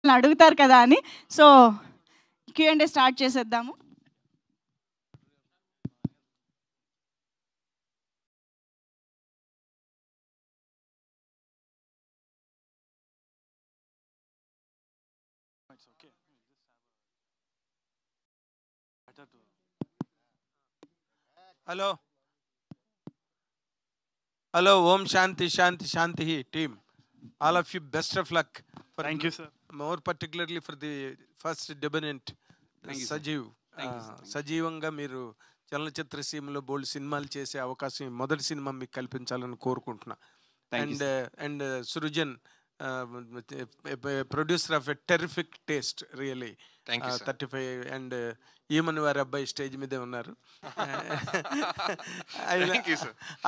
అడుగుతారు కదా అని. సో Q&A స్టార్ట్ చేసేద్దాము. Hello hello Om Shanti Shanti Shanti team, all of you best of luck. Thank you, sir. More particularly for the first debutante Sajeev. సజీవంగా మీరు చలనచిత్ర సీమలో బోల్డ్ సినిమాలు చేసే అవకాశం మొదటి సినిమా మీకు కల్పించాలని కోరుకుంటున్నా. And Srujan, producer of a terrific taste really. 35 and ఏమని వారి అబ్బాయి స్టేజ్ మీదే ఉన్నారు.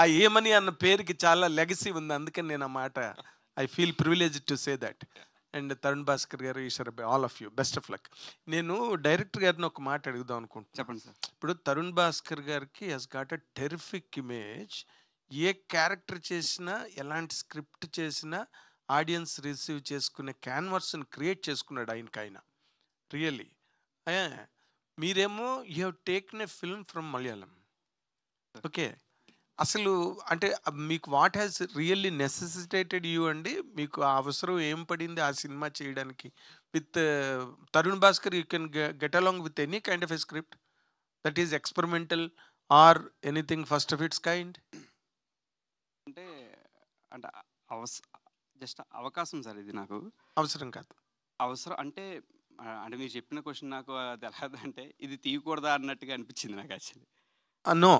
ఆ ఏమని అన్న పేరుకి చాలా లెగసీ ఉంది, అందుకని నేను ఆ మాట I feel privilege to say that. And Tarun Bhaskar గారు, ఈశ్వర్ అబ్బాయి, all of you best of luck. నేను డైరెక్టర్ గారిని ఒక మాట అడుగుదాం అనుకుంటున్నాను. చెప్పండి సార్. ఇప్పుడు తరుణ్ భాస్కర్ గారికి he's got a terrific image. ఏ క్యారెక్టర్ చేసినా, ఎలాంటి స్క్రిప్ట్ చేసినా ఆడియన్స్ రిసీవ్ చేసుకునే క్యాన్వర్స్ని క్రియేట్ చేసుకున్నాడు ఆయన రియల్లీ. మీరేమో you have taken a film from Malayalam. Okay, అసలు అంటే మీకు వాట్ హ్యాస్ రియల్లీ నెసెసిటేటెడ్ యూ అండి? మీకు ఆ అవసరం ఏం పడింది ఆ సినిమా చేయడానికి? With Tarun Bhaskar you can get along with any kind of a script that is experimental or anything first of it's kind. అంటే అంటే జస్ట్ అవకాశం సార్, ఇది నాకు అవసరం కాదు. అవసరం అంటే అంటే మీరు చెప్పిన క్వశ్చన్ నాకు తెలియదు, అంటే ఇది తీయకూడదా అన్నట్టుగా అనిపించింది నాకు యాక్చువల్లీ. నో,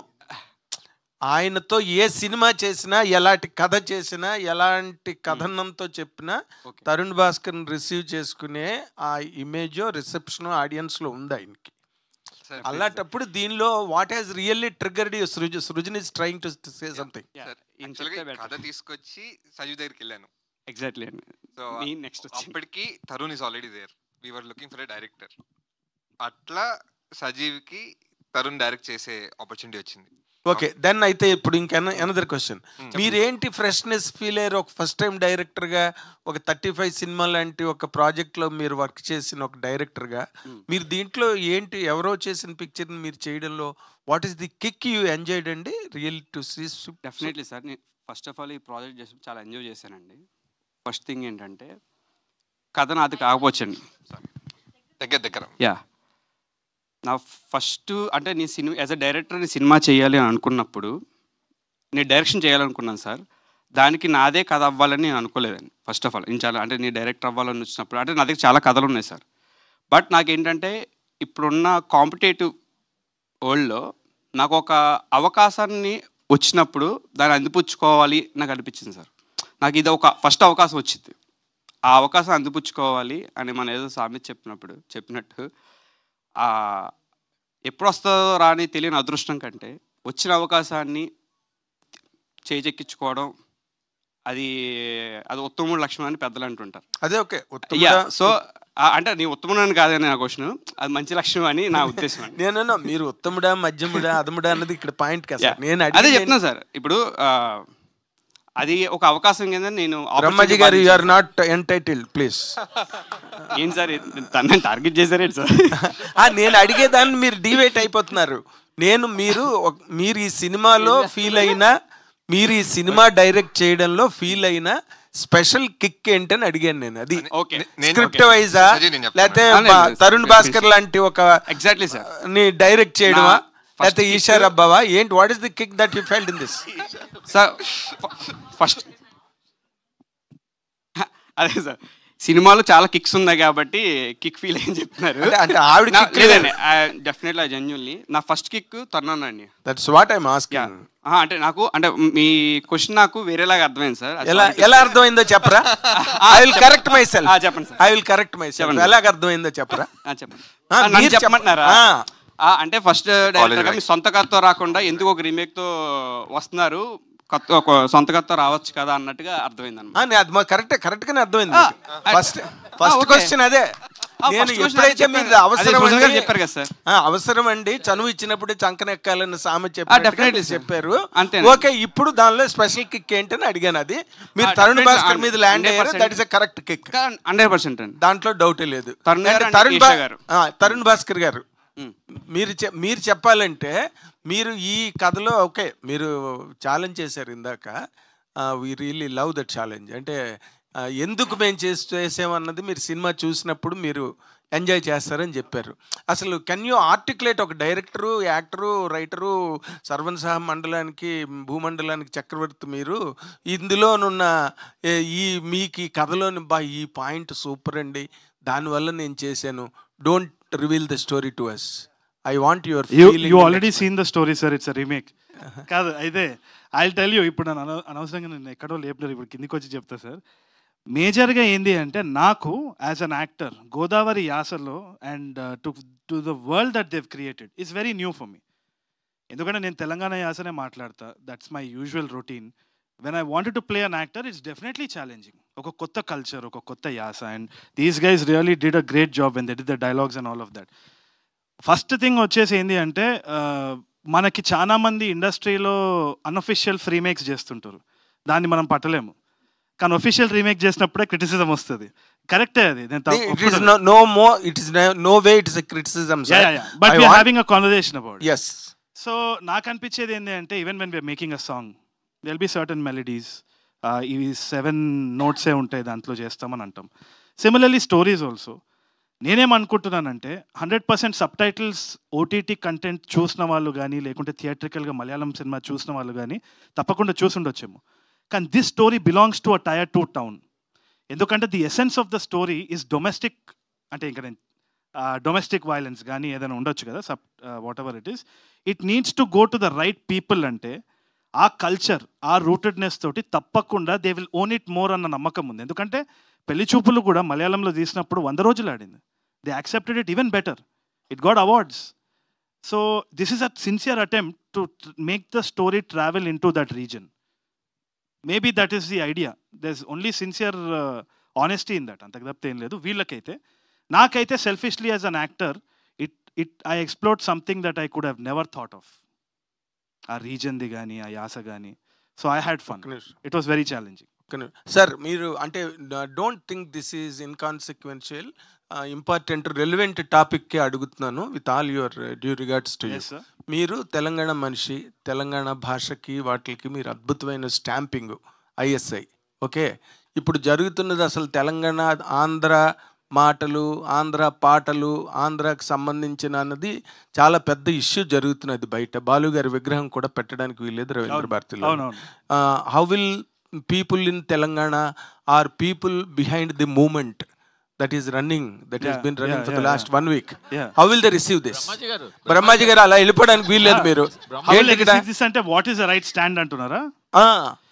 ఆయనతో ఏ సినిమా చేసినా, ఎలాంటి కథ చేసినా, ఎలాంటి కథనంతో చెప్పినా తరుణ్ భాస్కర్ని రిసీవ్ చేసుకునే ఆ ఇమేజో రిసెప్షన్ ఆడియన్స్లో ఉంది ఆయనకి. అలాంటప్పుడు దీనిలో what has really triggered you? Srujan is trying to say something. కథ తీసుకొచ్చి సజీవ్ దగ్గరికి వెళ్ళాను. ఎగ్జాక్ట్లీ. సో నెక్స్ట్ అప్పటికి Tarun is already there. We were looking for a director. అట్లా సజీవ్కి తరుణ్ డైరెక్ట్ చేసే ఆపర్చునిటీ వచ్చింది. ఓకే, దెన్ అయితే ఇప్పుడు ఇంకా అనదర్ క్వశ్చన్. మీరేంటి ఫ్రెష్నెస్ ఫీల్ అయ్యారు ఒక ఫస్ట్ టైం డైరెక్టర్గా? ఒక 35 సినిమా లాంటి ఒక ప్రాజెక్ట్లో మీరు వర్క్ చేసిన ఒక డైరెక్టర్గా మీరు దీంట్లో ఏంటి, ఎవరో చేసిన పిక్చర్ని మీరు చేయడంలో what is the kick you enjoyed అండి real to see? Definitely sir, నేను ఫస్ట్ ఆఫ్ ఆల్ ఈ ప్రాజెక్ట్ చేసి చాలా ఎంజాయ్ చేశానండి. ఫస్ట్ థింగ్ ఏంటంటే కథ నాది కాకపోవచ్చండి. దగ్గర యా, నా ఫస్ట్ అంటే నేను సినిమా యాజ్ అ డైరెక్టర్ నేను సినిమా చేయాలి అని అనుకున్నప్పుడు నేను డైరెక్షన్ చేయాలనుకున్నాను సార్. దానికి నాదే కథ అవ్వాలని నేను అనుకోలేదండి ఫస్ట్ ఆఫ్ ఆల్. నేను చాలా అంటే నేను డైరెక్టర్ అవ్వాలని వచ్చినప్పుడు అంటే నా దగ్గర చాలా కథలు ఉన్నాయి సార్. బట్ నాకేంటంటే ఇప్పుడున్న కాంపిటేటివ్ వరల్డ్లో నాకు ఒక అవకాశాన్ని వచ్చినప్పుడు దాన్ని అందిపుచ్చుకోవాలి నాకు అనిపించింది సార్. నాకు ఇది ఒక ఫస్ట్ అవకాశం వచ్చింది, ఆ అవకాశం అందిపుచ్చుకోవాలి అని మన ఏదో సామెత చెప్పినట్టు ఎప్పుడు వస్తుందో రాని తెలియని అదృష్టం కంటే వచ్చిన అవకాశాన్ని చేజెక్కించుకోవడం అది ఉత్తముడు లక్ష్యం అని పెద్దలు అంటుంటారు. అదే ఓకే. సో అంటే నీ ఉత్తముడు కాదని నా క్వశ్చన్, అది మంచి లక్ష్యం అని నా ఉద్దేశం. నేను మీరు ఉత్తముడా మధ్యముడా అదముడా అన్నది ఇక్కడ పాయింట్ కదా. నేను అదే చెప్తున్నాను సార్. ఇప్పుడు అది ఒక అవకాశం కింద నేను బ్రహ్మజీ గారు you are not entitled please. ఏం సార్ తనని టార్గెట్ చేశారేంటి సార్? నేను అడిగేదాన్ని మీరు డివైట్ అయిపోతున్నారు. మీరు ఈ సినిమాలో ఫీల్ అయినా, మీరు ఈ సినిమా డైరెక్ట్ చేయడంలో ఫీల్ అయినా స్పెషల్ కిక్ ఏంటని అడిగాను నేను. అది స్క్రిప్ట్ వైజా లేకపోతే తరుణ్ భాస్కర్ లాంటి ఒక ఎగ్జాక్ట్లీ సార్ ని డైరెక్ట్ చేయడమా లేకపోతే ఈశ్వర్ అబ్బావా ఏంటి? What is the kick that you felt in this? Sir first అదే సార్, సినిమాలో చాలా కిక్స్ ఉన్నాయి కాబట్టి కిక్ ఫీల్ అని చెప్తున్నారు. అంటే ఆవిడ లేదండి, డెఫినెట్లీ జెన్యున్లీ నా ఫస్ట్ కిక్ తన్నానండి. That's what I'm asking. అంటే నాకు అంటే మీ క్వశ్చన్ నాకు వేరేలాగా అర్థమైంది సార్. ఎలా అర్థమైందో చెప్పరా? I will correct myself. చెప్పండి sir. I will correct myself. ఎలాగ అర్థమైందో చెప్పరా? చెప్పండి. చెప్పమంటున్నారా? అంటే ఫస్ట్ డైరెక్టర్గా మీ సొంత కథతో రాకుండా ఎందుకు ఒక రీమేక్తో వస్తున్నారు, ఒక సొంత కథతో రావచ్చు కదా అన్నట్టుగా అర్థమైంది అన్నమాట. కరెక్ట్గానే అర్థమైంది. ఫస్ట్ క్వశ్చన్ అదే. నేను ఎప్పుడైతే మీరు అవసరం చెప్పారు కదా సార్, అవసరం అండి చనువు ఇచ్చినప్పుడు చంకనెక్కాలని సామె definitely చెప్పారు. అంతే. ఓకే, ఇప్పుడు దానిలో స్పెషల్ కిక్ ఏంటని అడిగాను. అది మీరు తరుణ్ భాస్కర్ మీద ల్యాండ్ అయ్యారు, that is a correct kick, 100% అండి, దాంట్లో డౌటే లేదు. తరుణ్ భాస్కర్ గారు, మీరు చెప్పాలంటే మీరు ఈ కథలో ఓకే మీరు ఛాలెంజ్ చేశారు ఇందాక, we really love that challenge. అంటే ఎందుకు మేము చేసామన్నది మీరు సినిమా చూసినప్పుడు మీరు ఎంజాయ్ చేస్తారని చెప్పారు. అసలు కెన్ యూ ఆర్టికులేట్, ఒక డైరెక్టరు, యాక్టరు, రైటరు, సర్వన్సహ మండలానికి భూమండలానికి చక్రవర్తి మీరు, ఇందులోనున్న మీకు ఈ కథలోని ఈ పాయింట్ సూపర్ అండి, దానివల్ల నేను చేశాను, don't reveal the story to us, I want your feeling. You already seen the story sir, it's a remake. కాదు అయితే ఐ టెల్ యూ, ఇప్పుడు నన్ను అనవసరంగా నేను ఎక్కడో లేపుతారు, ఇప్పుడు కిందికి వచ్చి చెప్తా సార్. మేజర్గా ఏంది అంటే నాకు యాజ్ అన్ యాక్టర్ గోదావరి యాసలో and to the world that Dev created it's very new for me. ఎందుకంటే నేను తెలంగాణ యాసనే మాట్లాడతా, that's my usual routine. When I wanted to play an actor it's definitely challenging. ఒక కొత్త కల్చర్, ఒక కొత్త యాస, and these guys really did a great job when they did the dialogues and all of that. First thing వచ్చేసి ఏంటి అంటే మనకి చాలా మంది ఇండస్ట్రీలో అన్అఫిషియల్ రీమేక్స్ చేస్తుంటారు, దాన్ని మనం పట్టలేము. కానీ ఒఫిషియల్ రీమేక్ చేసినప్పుడే క్రిటిసిజం వస్తుంది. కరెక్టే అది, but we are having a conversation about. So నాకు అనిపించేది ఏంటి అంటే even when we're making a song there will be certain melodies, ఇవి 7 నోట్సే ఉంటాయి దాంట్లో చేస్తామని అంటాం. Similarly stories also. నేనేమనుకుంటున్నానంటే 100% సబ్ టైటిల్స్ ఓటీటీ కంటెంట్ చూసిన వాళ్ళు కానీ, లేకుంటే థియేట్రికల్గా మలయాళం సినిమా చూసిన వాళ్ళు కానీ తప్పకుండా చూసి ఉండొచ్చేమో. కానీ this story belongs to a tier 2 town. ఎందుకంటే the essence of the story is domestic. అంటే ఇంకా నేను డొమెస్టిక్ వైలెన్స్ కానీ ఏదైనా ఉండొచ్చు కదా, whatever it is, it needs to go to the right people. అంటే ఆ కల్చర్, ఆ రూటెడ్నెస్ తోటి తప్పకుండా they will own it more అన్న నమ్మకం ఉంది. ఎందుకంటే పెళ్లి చూపులు కూడా మలయాళంలో తీసినప్పుడు 100 రోజులు ఆడింది. They accepted it even better, it got awards. So this is a sincere attempt to make the story travel into that reason. Maybe that is the idea. There is only sincere honesty in that, అంతకు తప్పితే ఏం లేదు. వీళ్ళకైతే నాకైతే selfishly as an actor I explored something that I could have never thought of. ఆ రీజన్ది కానీ, ఆ యాస కానీ. So I had fun, it was very challenging. Sir మీరు అంటే don't think this is inconsequential, important relevant టాపిక్కే అడుగుతున్నాను with all your due regards to you. మీరు తెలంగాణ మనిషి, తెలంగాణ భాషకి వాటికి మీరు అద్భుతమైన స్టాంపింగ్, ఐఎస్ఐ. ఓకే, ఇప్పుడు జరుగుతున్నది అసలు తెలంగాణ ఆంధ్ర మాటలు, ఆంధ్ర పాటలు, ఆంధ్రాకి సంబంధించిన అన్నది చాలా పెద్ద ఇష్యూ జరుగుతున్నది బయట. బాలు గారి విగ్రహం కూడా పెట్టడానికి వీల్లేదు రవీంద్ర భారతిలో. How will people in Telangana are people behind the movement that is running, that has been running for the last 1 week. How will they receive this? Brahmaji garu ala elipodaniki veelledu meeru. How will they receive this ante what is the right stand antunara?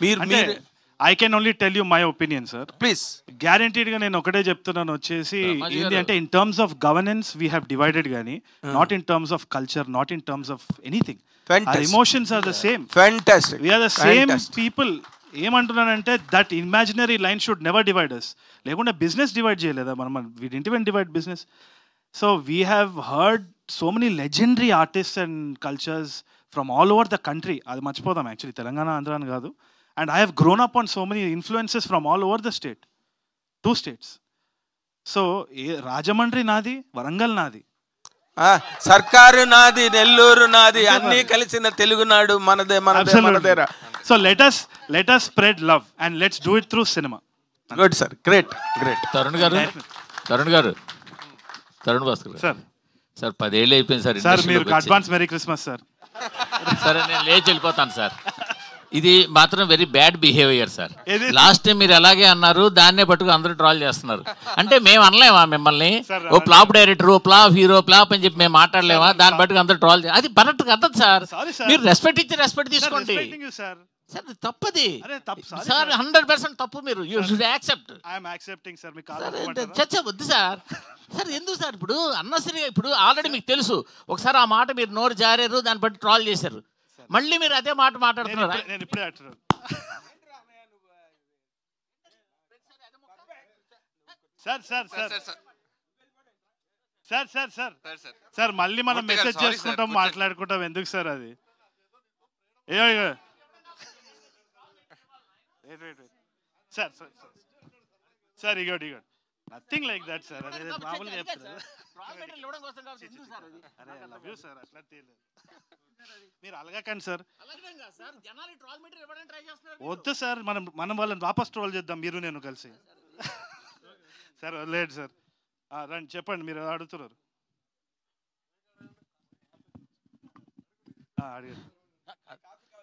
Meer I can only tell you my opinion, sir. Please. Guaranteed ga nenu okade cheptunnanu vachesi endi ante in terms of governance we have divided gaani, not in terms of culture, not in terms of anything. Our emotions are the same. Fantastic. We are the same people. ఏమంటున్నానంటే that imaginary line should never divide us. లేకుంటే business divide చేయలేదా మనం? We didn't even divide business. So we have heard so many legendary artists and cultures from all over the country. అది మర్చిపోదాం actually, Telangana Andhra అని కాదు. And I have grown up on so many influences from all over the state, 2 states. So Rajahmundry నాది, వరంగల్ నాది, సర్కారు నాది, నెల్లూరు నాది, అన్ని కలిసిన తెలుగునాడు మనదే, మనదేరా. So let us spread love and let's do it through cinema. Good sir, great. Tarun Bhaskar sir. Sir 10 ఏళ్ళు అయిపోయింది సార్. సార్ మీరు అడ్వాన్స్ మెరీ క్రిస్మస్ సార్. సరే నేను లేచి వెళ్ళిపోతాను సార్. ఇది మాత్రం very bad behaviour sir. Last time మీరు అలాగే అన్నారు, దాన్నే పట్టుకు అందరూ ట్రాల్ చేస్తున్నారు. అంటే మేము అనలేమా మిమ్మల్ని ఓ ప్లాప్ డైరెక్టర్, ఓ ప్లాప్ హీరో, ప్లాప్ అని చెప్పి మేము మాట్లాడలేమా? దాన్ని పట్టుకు అందరూ ట్రాల్, అది కరెక్ట్ కదదు సార్. మీరు రెస్పెక్ట్ ఇచ్చి రెస్పెక్ట్ తీసుకోండి సార్. తప్పది సార్, 100% తప్పు. మీరు యూ షుడ్ యాక్సెప్ట్. చర్చ వద్దు సార్. సార్ ఎందుకు సార్ ఇప్పుడు అన్నసరిగా, ఇప్పుడు ఆల్రెడీ మీకు తెలుసు ఒకసారి ఆ మాట మీరు నోరు జారారు, దాన్ని బట్టి ట్రాల్ చేశారు, మళ్ళీ మీరు అదే మాట మాట్లాడుతున్నారు. నేను ఇప్పుడే అంటున్నాను సార్. సార్ సార్ సార్ సార్ మళ్ళీ మనం మెసేజ్ చేసుకుంటాం, మాట్లాడుకుంటాం, ఎందుకు సార్ అది? Sir sir sir ignored nothing like that sir. అదే మామూలుగా చెప్తారు. సార్ అట్లా మీరు అలగకండి సార్. వద్దు సార్, మనం వాళ్ళని వాపస్ ట్రోల్ చేద్దాం, మీరు నేను కలిసి. సార్ లేదు సార్, రండి చెప్పండి, మీరు అడుగుతున్నారు. అడిగారు,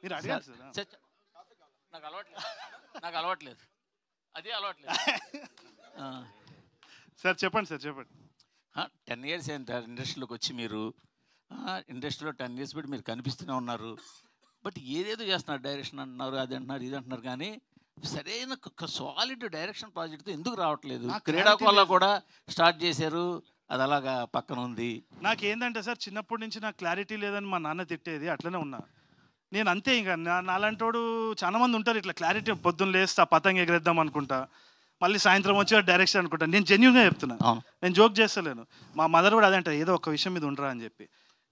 మీరు అడిగారు సార్. నాకు అలవాట్లేదు, అది అలవాట్లేదు. సార్ చెప్పండి సార్ చెప్పండి. 10 years ఏంటి ఇండస్ట్రీలోకి వచ్చి మీరు? ఇండస్ట్రీలో 10 years బట్టి మీరు కనిపిస్తూనే ఉన్నారు. బట్ ఏదేదో చేస్తున్నారు, డైరెక్షన్ అంటున్నారు, అది అంటున్నారు, ఇది అంటున్నారు, కానీ సరైన సాలిడ్ డైరెక్షన్ ప్రాజెక్ట్తో ఎందుకు రావట్లేదు? క్రీడాకోలో కూడా స్టార్ట్ చేశారు, అది అలాగా పక్కన ఉంది. నాకేందంటే సార్, చిన్నప్పటి నుంచి నాకు క్లారిటీ లేదని మా నాన్న తిట్టేది, అట్లనే ఉన్నా నేను అంతే. ఇంకా నాలాంటోడు చాలా మంది ఉంటారు ఇట్లా క్లారిటీ, పొద్దున్న లేస్తా పతంగ ఎగరేద్దాం అనుకుంటా, మళ్ళీ సాయంత్రం వచ్చి డైరెక్షన్ అనుకుంటా. నేను జెన్యూన్గా చెప్తున్నా, నేను జోక్ చేస్తలేను. మా మదర్ కూడా అదే అంటారు, ఏదో ఒక విషయం మీద ఉండరా అని చెప్పి.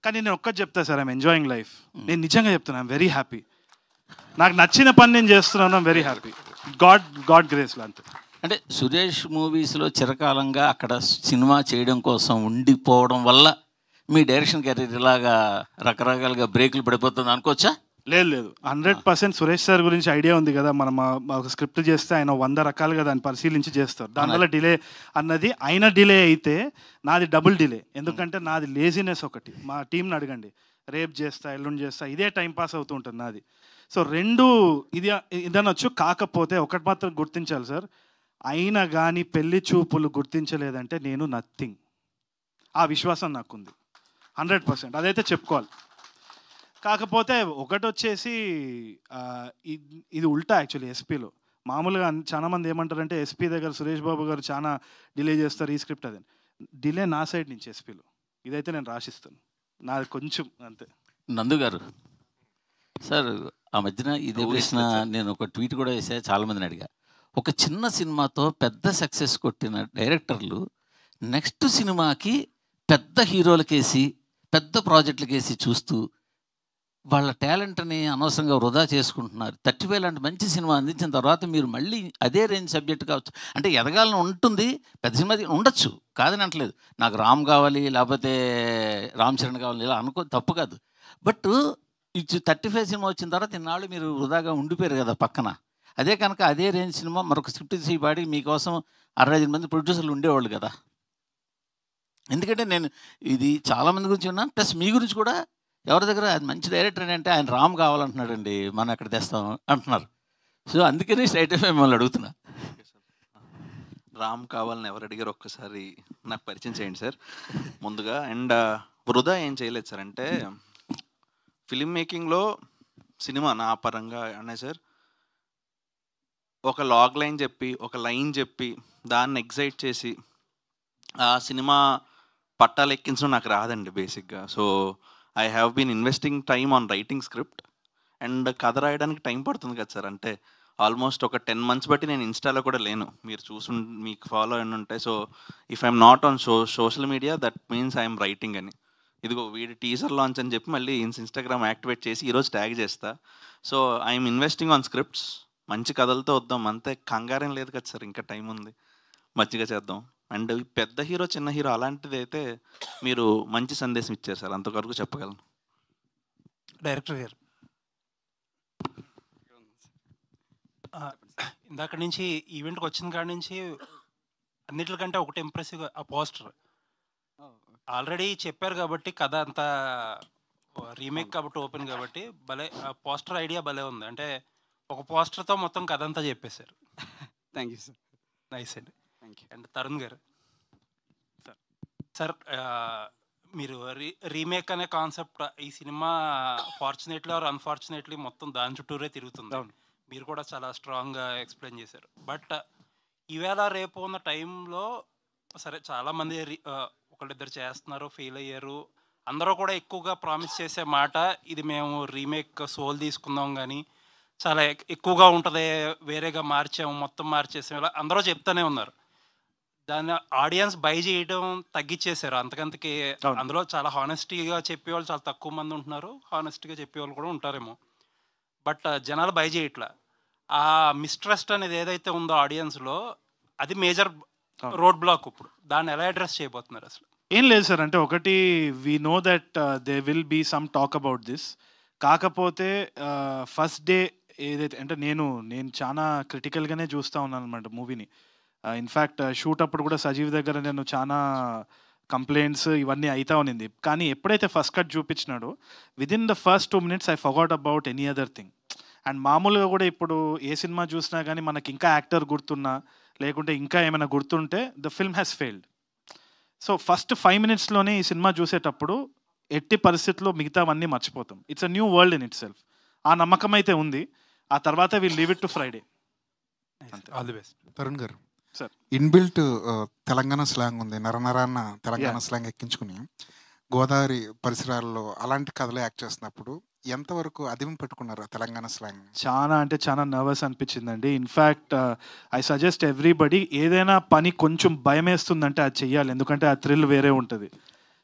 కానీ నేను ఒక్కటి చెప్తా సార్, ఐఎమ్ ఎంజాయింగ్ లైఫ్. నేను నిజంగా చెప్తున్నా, ఐఎమ్ వెరీ హ్యాపీ. నాకు నచ్చిన పని నేను చేస్తున్నాను, ఐఎమ్ వెరీ హ్యాపీ. గాడ్ గ్రేస్లో అంతే. అంటే సురేష్ మూవీస్లో చిరకాలంగా అక్కడ సినిమా చేయడం కోసం ఉండిపోవడం వల్ల మీ డైరెక్షన్ కెరీర్ ఇలాగా రకరకాలుగా బ్రేకులు పడిపోతుంది అనుకోవచ్చా? లేదు 100% సురేష్ సార్ గురించి ఐడియా ఉంది కదా. మనం ఒక స్క్రిప్ట్ చేస్తే ఆయన 100 రకాలుగా దాన్ని పరిశీలించి చేస్తారు. దానివల్ల డిలే అన్నది, ఆయన డిలే అయితే నాది డబుల్ డిలే. ఎందుకంటే నాది లేజినెస్ ఒకటి. మా టీంని అడగండి, రేపు చేస్తా, ఎల్లుండి చేస్తా, ఇదే టైంపాస్ అవుతూ ఉంటుంది నాది. సో రెండు ఇదనొచ్చు. కాకపోతే ఒకటి మాత్రం గుర్తించాలి సార్, అయినా కానీ పెళ్లి చూపులు గుర్తించలేదంటే నేను నథింగ్. ఆ విశ్వాసం నాకుంది 100%, అదైతే చెప్పుకోవాలి. కాకపోతే ఒకటి వచ్చేసి ఇది ఉల్టా యాక్చువల్లీ. ఎస్పీలో మామూలుగా చాలామంది ఏమంటారంటే ఎస్పీ దగ్గర సురేష్ బాబు గారు చాలా డిలే చేస్తారు ఈ స్క్రిప్ట్, అదే డిలే నా సైడ్ నుంచి ఎస్పీలో. ఇదైతే నేను రాసిస్తాను, నాది కొంచెం అంతే. నందు గారు సార్, ఆ మధ్యన ఇదే ప్రశ్న నేను ఒక ట్వీట్ కూడా వేసా, చాలామందిని అడిగా. ఒక చిన్న సినిమాతో పెద్ద సక్సెస్ కొట్టిన డైరెక్టర్లు నెక్స్ట్ సినిమాకి పెద్ద హీరోలకేసి, పెద్ద ప్రాజెక్టులకేసి చూస్తూ వాళ్ళ టాలెంట్ని అనవసరంగా వృధా చేసుకుంటున్నారు. 30,000 లాంటి మంచి సినిమా అందించిన తర్వాత మీరు మళ్ళీ అదే రేంజ్ సబ్జెక్ట్ కావచ్చు, అంటే ఎదగాలని ఉంటుంది, పెద్ద సినిమా ఉండొచ్చు, కాదని అంటలేదు. నాకు రామ్ కావాలి, లేకపోతే రామ్ చరణ్ కావాలి, ఇలా అనుకో, తప్పు కాదు. బట్ 35 సినిమా వచ్చిన తర్వాత ఇన్నాళ్ళు మీరు వృధాగా ఉండిపోయారు కదా పక్కన. అదే కనుక అదే రేంజ్ సినిమా మరొక స్క్రిప్ట్ తీసి పాడి మీకోసం 65 మంది ప్రొడ్యూసర్లు ఉండేవాళ్ళు కదా. ఎందుకంటే నేను ఇది చాలామంది గురించి ఉన్నాను, ప్లస్ మీ గురించి కూడా. ఎవరి దగ్గర అది మంచి డైరెక్టర్ అంటే ఆయన రామ్ కావాలంటున్నాడండి, మనం ఎక్కడ తెస్తాం అంటున్నారు. సో అందుకని స్ట్రైట్ మిమ్మల్ని అడుగుతున్నా. రామ్ కావాలని ఎవరు అడిగారు ఒక్కసారి నాకు పరిచయం చేయండి సార్ ముందుగా. అండ్ వృధా ఏం చేయలేదు సార్, అంటే ఫిలిం మేకింగ్లో సినిమా నా పరంగా అనే సార్, ఒక లాగ్ లైన్ చెప్పి, ఒక లైన్ చెప్పి, దాన్ని ఎగ్జైట్ చేసి ఆ సినిమా పట్టాలు ఎక్కించడం నాకు రాదండి బేసిక్గా. So I have been investing time on writing script. And కథ రాయడానికి టైం పడుతుంది కదా సార్, అంటే ఆల్మోస్ట్ ఒక 10 months బట్టి నేను ఇన్స్టాలో కూడా లేను, మీరు మీకు ఫాలో అని ఉంటాయి. So if I'm not on social media that means I'm writing అని. ఇదిగో వీడి టీజర్ లాంచ్ అని చెప్పి మళ్ళీ ఇన్స్టాగ్రామ్ యాక్టివేట్ చేసి ఈరోజు ట్యాగ్ చేస్తా. So I'm investing on scripts. మంచి కథలతో వద్దాం అంతే, కంగారేం లేదు కదా సార్, ఇంకా టైం ఉంది, మంచిగా చేద్దాం. అండ్ పెద్ద హీరో చిన్న హీరో అలాంటిది అయితే మీరు మంచి సందేశం ఇచ్చారు సార్, అంతవరకు చెప్పగలను. డైరెక్టర్ గారు ఇందాక నుంచి ఈవెంట్కి వచ్చిన కాడి నుంచి అన్నిటికంటే ఒకటి ఇంప్రెసివ్గా ఆ పోస్టర్. ఆల్రెడీ చెప్పారు కాబట్టి కథ అంతా రీమేక్ కాబట్టి ఓపెన్ కాబట్టి భలే ఆ పోస్టర్ ఐడియా భలే ఉంది. అంటే ఒక పోస్టర్తో మొత్తం కథ అంతా చెప్పేశారు. Thank you sir. నైస్ అండి, థ్యాంక్ యూ. అండ్ తరుణ్ గారు సార్, మీరు రీమేక్ అనే కాన్సెప్ట్ ఈ సినిమా ఫార్చునేట్లీ ఆర్ అన్ఫార్చునేట్లీ మొత్తం దాని చుట్టూరే తిరుగుతుంది. మీరు కూడా చాలా స్ట్రాంగ్గా ఎక్స్ప్లెయిన్ చేశారు. బట్ ఈవేళ రేపు ఉన్న టైంలో సరే చాలామంది ఒకళ్ళిద్దరు చేస్తున్నారు, ఫెయిల్ అయ్యారు. అందరూ కూడా ఎక్కువగా ప్రామిస్ చేసే మాట ఇది మేము రీమేక్ సోల్ తీసుకుందాం కానీ చాలా ఎక్కువగా ఉంటుంది, వేరేగా మార్చాము, మొత్తం మార్చేసాము, ఇలా అందరూ చెప్తూనే ఉన్నారు. దాన్ని ఆడియన్స్ బై చేయడం తగ్గించేశారు. అంతకంతకి అవును. అందులో చాలా హానెస్టీగా చెప్పేవాళ్ళు చాలా తక్కువ మంది ఉంటున్నారు. హానెస్టీగా చెప్పేవాళ్ళు కూడా ఉంటారేమో. బట్ జనాలు బై చేయట్లా. ఆ మిస్ట్రస్ట్ అనేది ఏదైతే ఉందో ఆడియన్స్‌లో అది మేజర్ అవును. రోడ్ బ్లాక్ ఇప్పుడు. దాన్ని ఎలా అడ్రెస్ చేయబోతున్నారు అసలు? ఏం లేదు సార్, అంటే ఒకటి we know that they will be some talk about this. కాకపోతే ఫస్ట్ డే ఏదైతే అంటే నేను చాలా క్రిటికల్గానే చూస్తూ ఉన్నాను అనమాట మూవీని. ఇన్ఫ్యాక్ట్ షూట్ అప్పుడు కూడా సజీవ్ దగ్గర నేను చాలా కంప్లైంట్స్ ఇవన్నీ అవుతా ఉన్నింది. కానీ ఎప్పుడైతే ఫస్ట్ కట్ చూపించినాడో within the first 2 minutes I forgot about any other thing. And మామూలుగా కూడా ఇప్పుడు ఏ సినిమా చూసినా కానీ మనకి ఇంకా యాక్టర్ గుర్తున్నా లేకుంటే ఇంకా ఏమైనా గుర్తుంటే the film has failed. So first 5 minutesలోనే ఈ సినిమా చూసేటప్పుడు ఎట్టి పరిస్థితుల్లో మిగతావన్నీ మర్చిపోతాం. It's a new world in it self. ఆ నమ్మకం అయితే ఉంది. ఆ తర్వాత will leave it to Friday. All the best. Tarun గారు, సార్ ఇన్బిల్ట్ తెలంగాణ స్లాంగ్ ఉంది. నరనరాన్న తెలంగాణ స్లాంగ్ ఎక్కించుకుని గోదావరి పరిసరాల్లో అలాంటి కథలు యాక్ట్ చేస్తున్నప్పుడు ఎంతవరకు అదిమి పెట్టుకున్నారు ఆ తెలంగాణ స్లాంగ్? చాలా అంటే చాలా నర్వస్ అనిపించిందండి. ఇన్ఫ్యాక్ట్ ఐ సజెస్ట్ ఎవ్రీబడి ఏదైనా పని కొంచెం భయం వేస్తుందంటే అది చెయ్యాలి, ఎందుకంటే ఆ థ్రిల్ వేరే ఉంటుంది.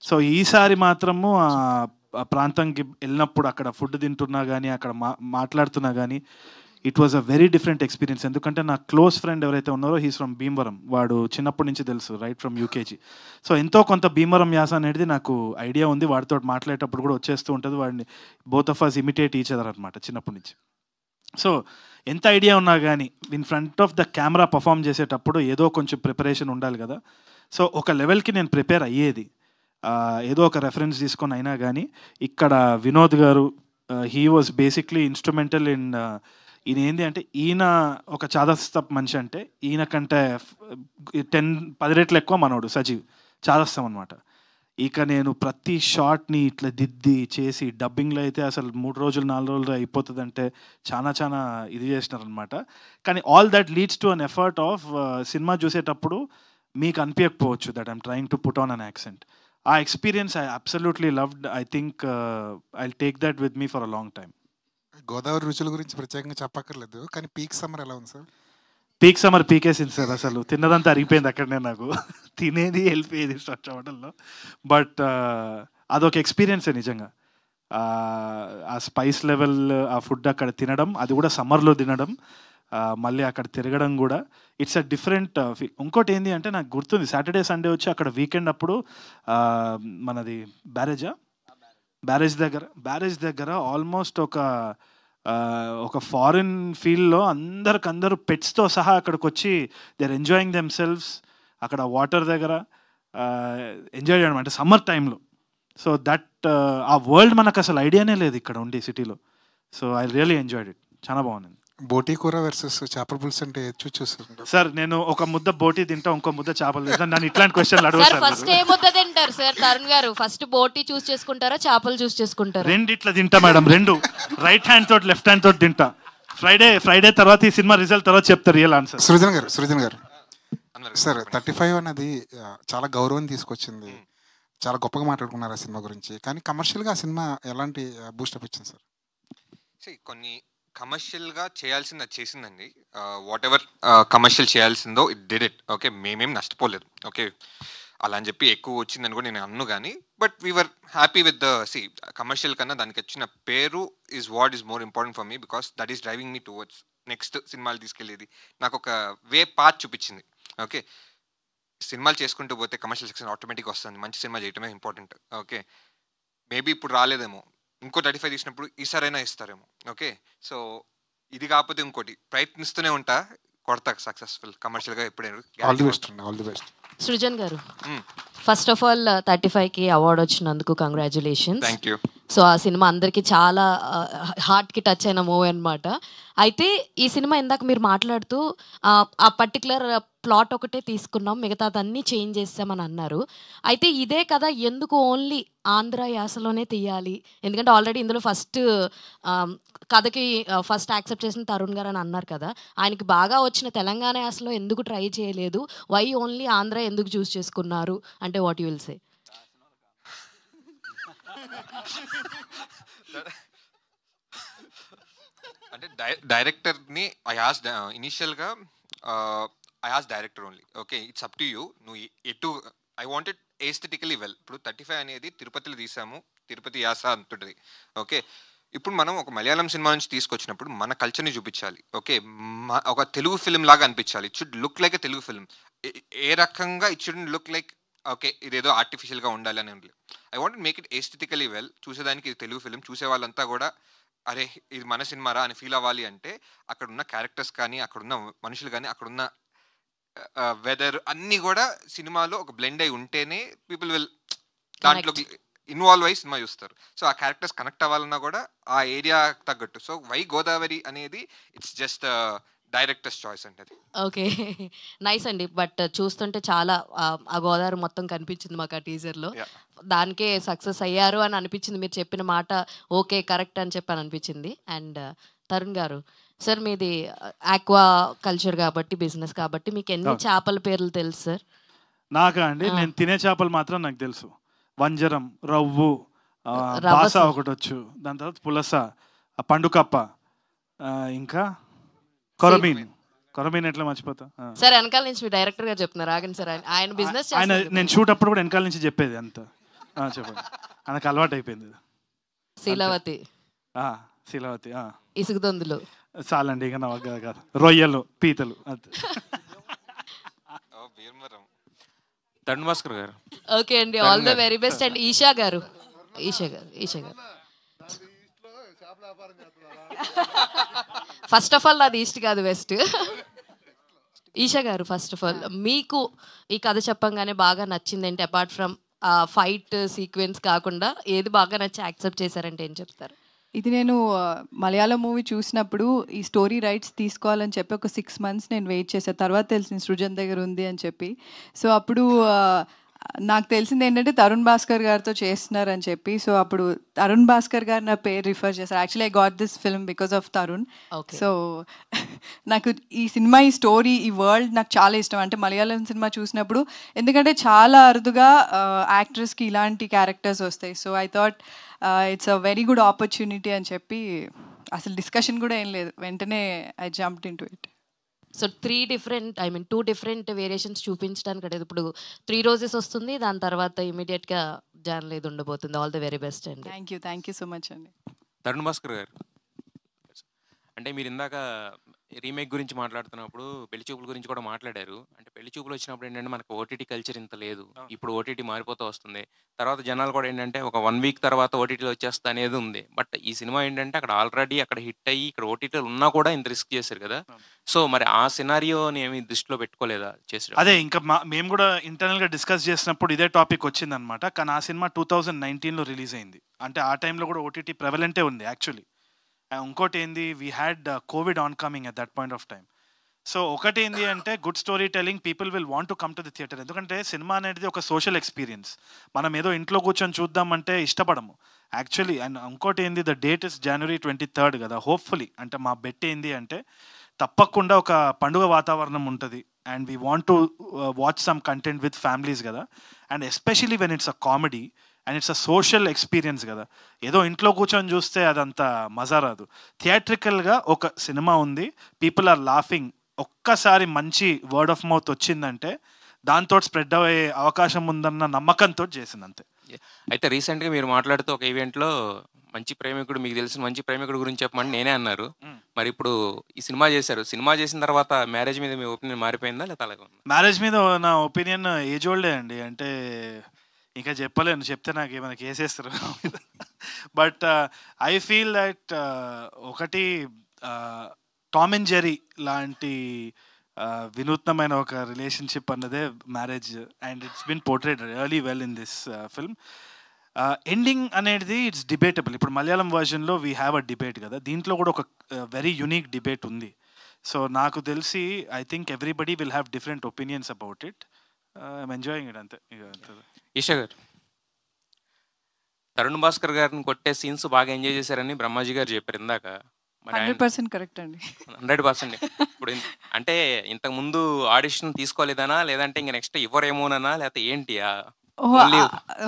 సో ఈసారి మాత్రము ఆ ప్రాంతంకి వెళ్ళినప్పుడు అక్కడ ఫుడ్ తింటున్నా కానీ అక్కడ మాట్లాడుతున్నా కానీ it was a very different experience. ఎందుకంటే నా క్లోజ్ ఫ్రెండ్ ఎవరైతే ఉన్నారో హీస్ ఫ్రమ్ భీమవరం. వాడు చిన్నప్పటి నుంచి తెలుసు, రైట్ ఫ్రమ్ యూకేజీ. సో ఎంతో కొంత భీమవరం యాస అనేది నాకు ఐడియా ఉంది. వాడితో మాట్లాడేటప్పుడు కూడా వచ్చేస్తూ ఉంటుంది. వాడిని both of us imitate each other అనమాట చిన్నప్పటి నుంచి. సో ఎంత ఐడియా ఉన్నా కానీ in front of the camera perform చేసేటప్పుడు ఏదో కొంచెం ప్రిపరేషన్ ఉండాలి కదా. సో ఒక లెవెల్కి నేను ప్రిపేర్ అయ్యేది, ఏదో ఒక రెఫరెన్స్ తీసుకొని అయినా కానీ. ఇక్కడ వినోద్ గారు he was basically instrumental in ఈయన ఏంటి అంటే ఈయన ఒక చాదస్తపు మనిషి. అంటే ఈయన కంటే 10 రెట్లు ఎక్కువ మనోడు సజీవ్ చాదస్తం అనమాట. ఇక నేను ప్రతి షాట్ని ఇట్లా దిద్ది చేసి డబ్బింగ్లో అయితే అసలు 3 రోజులు 4 రోజులు అయిపోతుందంటే చాలా ఇది చేసినారనమాట. కానీ all that leads to an effort of cinema చూసేటప్పుడు మీకు అనిపించకపోవచ్చు that I'm trying to put on an accent. ఆ experience I absolutely loved. I think I take that with me for a long time. Godavari రుచుల గురించి ప్రత్యేకంగా చెప్పక్కర్లేదు, కానీ peak summer ఎలా ఉంది సార్? పీక్ సమ్మర్ పీకేసింది సార్. అసలు తిన్నదంతా అరిగిపోయింది అక్కడనే. నాకు తినేది వెళ్ళిపోయేది హోటల్లో. బట్ అదొక ఎక్స్పీరియన్సే నిజంగా. ఆ స్పైస్ లెవెల్ ఆ ఫుడ్ అక్కడ తినడం, అది కూడా సమ్మర్లో తినడం, మళ్ళీ అక్కడ తిరగడం కూడా ఇట్స్ అ డిఫరెంట్ ఫీల్. ఇంకోటి ఏంటి అంటే నాకు గుర్తుంది సాటర్డే సండే వచ్చి అక్కడ వీకెండ్ అప్పుడు మనది బ్యారేజ్ దగ్గర ఆల్మోస్ట్ ఒక ఫారిన్ ఫీల్డ్లో అందరు పెట్స్తో సహా అక్కడికి వచ్చి they are enjoying themselves అక్కడ వాటర్ దగ్గర ఎంజాయ్ చేయడం అంటే సమ్మర్ టైంలో. సో దట్ ఆ వరల్డ్ మనకు అసలు ఐడియానే లేదు ఇక్కడ ఉండి సిటీలో. So I really enjoyed it. చాలా బాగుంది. బోటీ కూర వర్సెస్ చేపల పులుసు అంటే చూస్తుంటారు సార్. నేను ఒక ముద్ద బోటీ తింటా, ఇంకో ముద్ద చేపలు తింటా. నన్ను ఇట్లాంటి క్వశ్చన్లు అడుగుతారు. ఫస్ట్ ఏ ముద్ద తింటారు సార్ తరుణ్ గారు? ఫస్ట్ బోటీ చూస్ చేసుకుంటారా, చేపలు చూస్ చేసుకుంటారా? రెండు ఇట్లా తింటా మేడం, రెండు రైట్ హ్యాండ్ తోటి లెఫ్ట్ హ్యాండ్ తోటి తింటా. ఫ్రైడే తర్వాత ఈ సినిమా రిజల్ట్ తర్వాత చెప్తారు real answer. Srujan garu sir 35 అన్నది చాలా గౌరవం తీసుకొచ్చింది, చాలా గొప్పగా మాట్లాడుకున్నారు ఆ సినిమా గురించి. కానీ కమర్షియల్గా ఆ సినిమా ఎలాంటి బూస్టప్ ఇచ్చింది సార్? కొన్ని కమర్షియల్గా చేయాల్సింది అది చేసిందండి. వాట్ ఎవర్ కమర్షియల్ చేయాల్సిందో ఇట్ డిడ్ ఇట్. ఓకే, మేమేం నష్టపోలేదు. ఓకే, అలా అని చెప్పి ఎక్కువ వచ్చిందని కూడా నేను అన్ను. కానీ but we are happy with the commercial కన్నా దానికి వచ్చిన పేరు is what is more important for me, because that is driving me towards next సినిమాలు తీసుకెళ్ళేది. నాకు ఒక వే పాత్ చూపించింది. ఓకే, సినిమాలు చేసుకుంటూ పోతే కమర్షియల్ సక్సెస్ ఆటోమేటిక్గా వస్తుంది. మంచి సినిమా చేయటమే ఇంపార్టెంట్. ఓకే, మేబీ ఇప్పుడు రాలేదేమో, ఇంకో 35 తీసినప్పుడు ఈసారైనా ఇస్తారేమో. ఓకే, సో ఇది కాకపోతే ఇంకోటి ప్రయత్నిస్తూనే ఉంటా, కొడతా సక్సెస్ఫుల్ కమర్షియల్గా ఎప్పుడైనా. All the best. Srujan garu, first of all 35కి అవార్డు వచ్చినందుకు కంగ్రాచులేషన్స్. Thank you. సో ఆ సినిమా అందరికీ చాలా హార్ట్కి టచ్ అయిన మూవీ అనమాట. అయితే ఈ సినిమా ఇందాక మీరు మాట్లాడుతూ ఆ పర్టికులర్ ప్లాట్ ఒకటే తీసుకున్నాం, మిగతాదన్నీ చేంజ్ చేస్తామని అన్నారు. అయితే ఇదే కదా ఎందుకు ఓన్లీ ఆంధ్ర యాసలోనే తీయాలి? ఎందుకంటే ఆల్రెడీ ఇందులో ఫస్ట్ కథకి ఫస్ట్ యాక్సెప్ట్ చేసిన తరుణ్ గారు అని అన్నారు కదా, ఆయనకి బాగా వచ్చిన తెలంగాణ యాసలో ఎందుకు ట్రై చేయలేదు? వై ఓన్లీ ఆంధ్ర ఎందుకు చూస్ చేసుకున్నారు అంటే వాట్ యు విల్ సే? అంటే డైరెక్టర్ని ఐ ఆస్క్డ్ ఇనిషియల్గా I as director only. Okay, it's up to you. నువ్వు ఎటు ఐ వాంటెడ్ ఎస్థెటికలీ వెల్. ఇప్పుడు 35 అనేది తిరుపతిలో తీసాము, తిరుపతి యాస అంటుంటుంది. ఓకే, ఇప్పుడు మనం ఒక మలయాళం సినిమా నుంచి తీసుకొచ్చినప్పుడు మన కల్చర్ని చూపించాలి. ఓకే, ఒక తెలుగు ఫిల్మ్ లాగా అనిపించాలి. It should look like a Telugu film. ఏ రకంగా it should look like okay ఇదేదో ఆర్టిఫిషియల్గా ఉండాలి అని ఉంది. I want make it aesthetically well. చూసేదానికి ఇది తెలుగు ఫిల్మ్, చూసే వాళ్ళంతా కూడా అరే ఇది మన సినిమారా అని ఫీల్ అవ్వాలి. అంటే అక్కడున్న క్యారెక్టర్స్ కానీ, అక్కడున్న మనుషులు కానీ, అక్కడున్న వెదర్ అన్నీ కూడా సినిమాలో ఒక బ్లెండ్ అయి ఉంటేనే పీపుల్ విల్ దాంట్లో ఇన్వాల్వ్ అయ్యి సినిమా చూస్తారు. సో ఆ క్యారెక్టర్స్ కనెక్ట్ అవ్వాలన్నా కూడా ఆ ఏరియా తగ్గట్టు. సో వై గోదావరి అనేది ఇట్స్ జస్ట్ డైరెక్టర్స్ చాయిస్ అంటే. ఓకే, నైస్ అండి. బట్ చూస్తుంటే చాలా ఆ గోదావరి మొత్తం కనిపించింది మాకు ఆ టీజర్లో. దానికే సక్సెస్ అయ్యారు అని అనిపించింది. మీరు చెప్పిన మాట ఓకే కరెక్ట్ అని చెప్పి అనిపించింది. అండ్ తరుణ్ గారు, సార్ మీది ఆక్వా కల్చర్ కాబట్టి, బిజినెస్ కాబట్టి మీకు ఎన్ని చేపల పేర్లు తెలుసు సార్? నాకా అండి, నేను తినే చేపలు మాత్రం నాకు తెలుసు. వంజరం, రవ్వు, బాస ఒకటి వచ్చు, దాని తర్వాత పులస, పండుకప్ప, ఇంకా కొరమీన్. కొరమీన్ ఎట్లా మర్చిపోతా సార్? వెనకాల నుంచి మీ డైరెక్టర్ గారు చెప్తున్నారు, ఆగండి సార్. ఆయన బిజినెస్ ఆయన నేను షూట్ అప్పుడు కూడా వెనకాల నుంచి చెప్పేది అంత చెప్పండి, ఆయనకు అలవాటు అయిపోయింది. శీలావతి, శీలావతి, ఇసుగుదొందులు చాలండి. ఇక నవ్వు కాదు, రొయ్యలు, పీతలు. అంతే. తరుణ్ భాస్కర్ గారు. ఓకే అండి, all the very best. And Esha గారు, ఈషా గారు ఫస్ట్ ఆఫ్ ఆల్ నాది ఈస్ట్ కాదు వెస్ట్. ఈషా గారు, ఫస్ట్ ఆఫ్ ఆల్ మీకు ఈ కథ చెప్పంగానే బాగా నచ్చింది ఏంటి? అపార్ట్ ఫ్రమ్ ఫైట్ సీక్వెన్స్ కాకుండా ఏది బాగా నచ్చి యాక్సెప్ట్ చేశారంటే ఏం చెప్తారు? ఇది నేను మలయాళం మూవీ చూసినప్పుడు ఈ స్టోరీ రైట్స్ తీసుకోవాలని చెప్పి ఒక 6 months నేను వెయిట్ చేశాను. తర్వాత తెలిసింది సృజన్ దగ్గర ఉంది అని చెప్పి. సో అప్పుడు నాకు తెలిసింది ఏంటంటే తరుణ్ భాస్కర్ గారితో చేస్తున్నారని చెప్పి. సో అప్పుడు తరుణ్ భాస్కర్ గారు నా పేరు రిఫర్ చేశారు. Actually I got this film because of Tarun. So నాకు ఈ సినిమా, ఈ స్టోరీ, ఈ వరల్డ్ నాకు చాలా ఇష్టం. అంటే మలయాళం సినిమా చూసినప్పుడు, ఎందుకంటే చాలా అరుదుగా యాక్టర్స్కి ఇలాంటి క్యారెక్టర్స్ వస్తాయి. So I thought it's a very good opportunity అని చెప్పి అసలు డిస్కషన్ కూడా ఏం లేదు, వెంటనే I jumped in to it. So 2 different variations చూపించడానికి అంటే ఇప్పుడు 3 రోజెస్ వస్తుంది, దాని తర్వాత ఇమీడియట్గా జాన్ లేదు ఉండబోతుంది. ఆల్ ది వెరీ బెస్ట్ అండి. థ్యాంక్ యూ సో మచ్ అండి. తరుణ్ భాస్కర్ గారు, అంటే మీరు ఇందాక రీమేక్ గురించి మాట్లాడుతున్నప్పుడు పెళ్లి చూపుల గురించి కూడా మాట్లాడారు. అంటే పెళ్లి చూపులు వచ్చినప్పుడు ఏంటంటే మనకు ఓటీటీ కల్చర్ ఇంత లేదు. ఇప్పుడు ఓటీటీ మారిపోతూ వస్తుంది. తర్వాత జనాలు కూడా ఏంటంటే ఒక 1 week తర్వాత ఓటీటీలో వచ్చేస్తా అనేది ఉంది. బట్ ఈ సినిమా ఏంటంటే అక్కడ ఆల్రెడీ అక్కడ హిట్ అయ్యి ఇక్కడ ఓటీటీలు ఉన్నా కూడా ఇంత రిస్క్ చేశారు కదా. సో మరి ఆ సినారియోని ఏమి దృష్టిలో పెట్టుకోలేదా చేసారు? అదే ఇంకా మేము కూడా ఇంటర్నల్గా డిస్కస్ చేసినప్పుడు ఇదే టాపిక్ వచ్చిందనమాట. కానీ ఆ సినిమా 2019లో రిలీజ్ అయింది. అంటే ఆ టైంలో కూడా ఓటీటీ ప్రెవలెంటే ఉంది యాక్చువల్లీ. ఇంకోటి ఏంది, we had Covid on coming at that point of time. So ఒకటి ఏంది అంటే good story telling, people will want to come to the theatre. ఎందుకంటే సినిమా అనేది ఒక సోషల్ ఎక్స్పీరియన్స్. మనం ఏదో ఇంట్లో కూర్చొని చూద్దామంటే ఇష్టపడము యాక్చువల్లీ. అండ్ ఇంకోటి ఏంది, the date is January 23rd కదా. హోప్ఫుల్లీ అంటే మా బెట్ ఏంది అంటే తప్పకుండా ఒక పండుగ వాతావరణం ఉంటుంది. And we want to watch some content with families కదా. And especially when it's a comedy and it's a social experience కదా. ఏదో ఇంట్లో కూర్చొని చూస్తే అదంతా మజా రాదు. థియేట్రికల్గా ఒక సినిమా ఉంది, పీపుల్ ఆర్ లాఫింగ్, ఒక్కసారి మంచి వర్డ్ ఆఫ్ మౌత్ వచ్చిందంటే దాంతో స్ప్రెడ్ అయ్యే అవకాశం ఉందన్న నమ్మకంతో చేసిందంతే. అయితే రీసెంట్గా మీరు మాట్లాడుతూ ఒక ఈవెంట్లో మంచి ప్రేమికుడు, మీకు తెలిసిన మంచి ప్రేమికుడు గురించి చెప్పమని నేనే అన్నారు. మరి ఇప్పుడు ఈ సినిమా చేశారు. సినిమా చేసిన తర్వాత మ్యారేజ్ మీద మీ ఒపీనియన్ మారిపోయిందా లేదా అలాగే? మ్యారేజ్ మీద నా ఒపీనియన్ ఏజ్ ఓల్డే అండి. అంటే ఇంకా చెప్పలేను, చెప్తే నాకు ఏమైనా కేసేస్తారు. బట్ ఐ ఫీల్ దట్ ఒకటి టామ్ అండ్ జెర్రీ లాంటి వినూత్నమైన ఒక రిలేషన్షిప్ అన్నదే marriage. And it's been portrayed really well in this film. Ending అనేది ఇట్స్ డిబేటబుల్. ఇప్పుడు మలయాళం వర్జన్లో వీ హ్యావ్ అ డిబేట్ కదా, దీంట్లో కూడా ఒక వెరీ యునిక్ డిబేట్ ఉంది. సో నాకు తెలిసి I think everybody will have different opinions about it. I'm enjoying it అంతే. ఈషా గారు, తరుణ్ భాస్కర్ గారిని కొట్టే సీన్స్ బాగా ఎంజాయ్ చేశారని బ్రహ్మాజీ గారు చెప్పారు ఇందాక. 100% కరెక్ట్ అండి. 100%. ఇప్పుడు అంటే ఇంతకు ముందు ఆడిషన్ తీసుకోలేదనా, లేదంటే ఇంకా నెక్స్ట్ ఇవ్వరేమోనన్నా, లేకపోతే ఏంటి?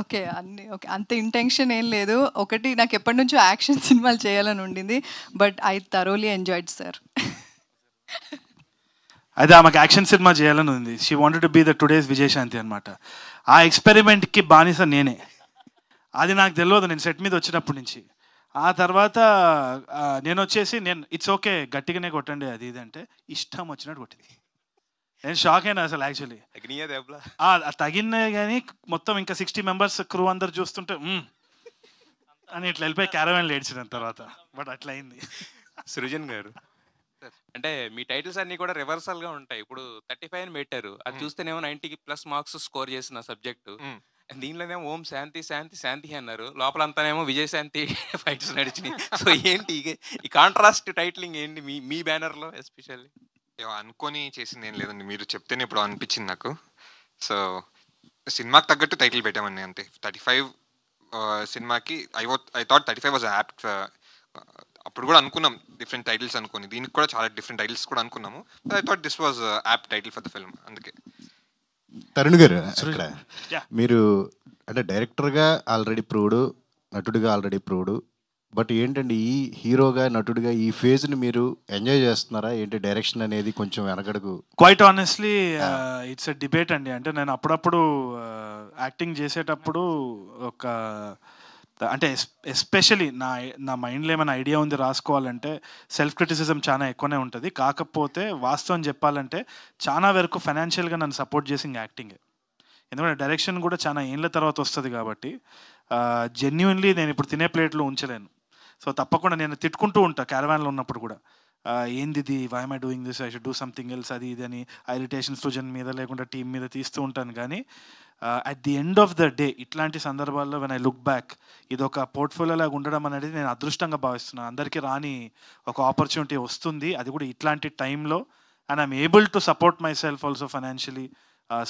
ఓకే అంత ఇంటెన్షన్ ఏం లేదు. ఒకటి నాకు ఎప్పటి నుంచో యాక్షన్ సినిమాలు చేయాలని ఉండింది. But I thoroughly enjoyed sir. అయితే ఆమెకు యాక్షన్ సినిమా చేయాలని ఉంది. She wanted to be the today's Vijayashanti అనమాట. ఆ ఎక్స్పెరిమెంట్కి బానిస నేనే. అది నాకు తెలియదు నేను సెట్ మీద వచ్చినప్పటి నుంచి. ఆ తర్వాత నేను వచ్చేసి ఇట్స్ ఓకే గట్టిగానే కొట్టండి అది ఇది అంటే ఇష్టం వచ్చినట్టు కొట్టింది. నేను షాక్ అయినా అసలు యాక్చువల్లీ. తగిన కానీ మొత్తం ఇంకా 60 మెంబర్స్ క్రూ అందరు చూస్తుంటే అని ఇట్లా వెళ్ళిపోయి క్యారవాన్ లేడ్చిన తర్వాత. బట్ అట్లా అయింది. సృజన్ గారు, అంటే మీ టైటిల్స్ అన్ని కూడా రివర్సల్ గా ఉంటాయి. ఇప్పుడు 35 అని పెట్టారు, అది చూస్తేనేమో 90+ మార్క్స్ స్కోర్ చేసిన సబ్జెక్టు. దీనిలోనేమో ఓం శాంతి శాంతి శాంతి అన్నారు, లోపలంతానేమో విజయశాంతి ఫైట్స్ నడిచినాయి. సో ఏంటి ఈ కాంట్రాస్ట్ టైటిలింగ్ ఏంటి మీ బ్యానర్ లో ఎస్పెషల్లీ? అనుకొని చేసింది ఏం లేదండి, మీరు చెప్తేనే ఇప్పుడు అనిపించింది నాకు. సో సినిమాకి తగ్గట్టు టైటిల్ పెట్టామండి అంతే. 35 సినిమాకి ఐ థాట్ 35 వాజ్ యాప్ట్. అప్పుడు కూడా అనుకున్నాం డిఫరెంట్ టైటిల్స్ అనుకుని, దీనికి కూడా చాలా డిఫరెంట్ టైటిల్స్ కూడా అనుకున్నాము. I thought this was apt title for the film. అందుకే. తరుణ్ గారు, ఇక్కడ మీరు అంటే డైరెక్టర్గా ఆల్రెడీ ప్రూవ్డ్, నటుడిగా ఆల్రెడీ ప్రూవ్డ్, బట్ ఏంటండి ఈ హీరోగా నటుడిగా ఈ ఫేజ్ని మీరు ఎంజాయ్ చేస్తున్నారా ఏంటి? డైరెక్షన్ అనేది కొంచెం వెనకడుగు. Quite honestly it's a debate అండి. అంటే నేను అప్పుడప్పుడు యాక్టింగ్ చేసేటప్పుడు ఒక అంటే ఎస్పెషలీ నా మైండ్లో ఏమైనా ఐడియా ఉంది రాసుకోవాలంటే సెల్ఫ్ క్రిటిసిజం చాలా ఎక్కువనే ఉంటుంది. కాకపోతే వాస్తవం చెప్పాలంటే చాలా వరకు ఫైనాన్షియల్గా నన్ను సపోర్ట్ చేసింది యాక్టింగే. ఎందుకంటే డైరెక్షన్ కూడా చాలా ఏళ్ళ తర్వాత వస్తుంది కాబట్టి జెన్యున్లీ నేను ఇప్పుడు తినే ప్లేట్లో ఉంచలేను. సో తప్పకుండా నేను తిట్టుకుంటూ ఉంటా క్యారవాన్లో ఉన్నప్పుడు కూడా, ఏంది ఇది, why I doing this, I should do something else, అది ఇది అని ఇరిటేషన్ సృజన్ మీద లేకుండా టీం మీద తీస్తూ ఉంటాను. కానీ at the end of the day ఇట్లాంటి సందర్భాల్లో వెన్ ఐ లుక్ బ్యాక్ ఇది ఒక పోర్ట్ఫోలియో లాగా ఉండడం అనేది నేను అదృష్టంగా భావిస్తున్నాను. అందరికీ రాని ఒక ఆపర్చునిటీ వస్తుంది, అది కూడా ఇట్లాంటి టైంలో. And I'm able to support my self also financially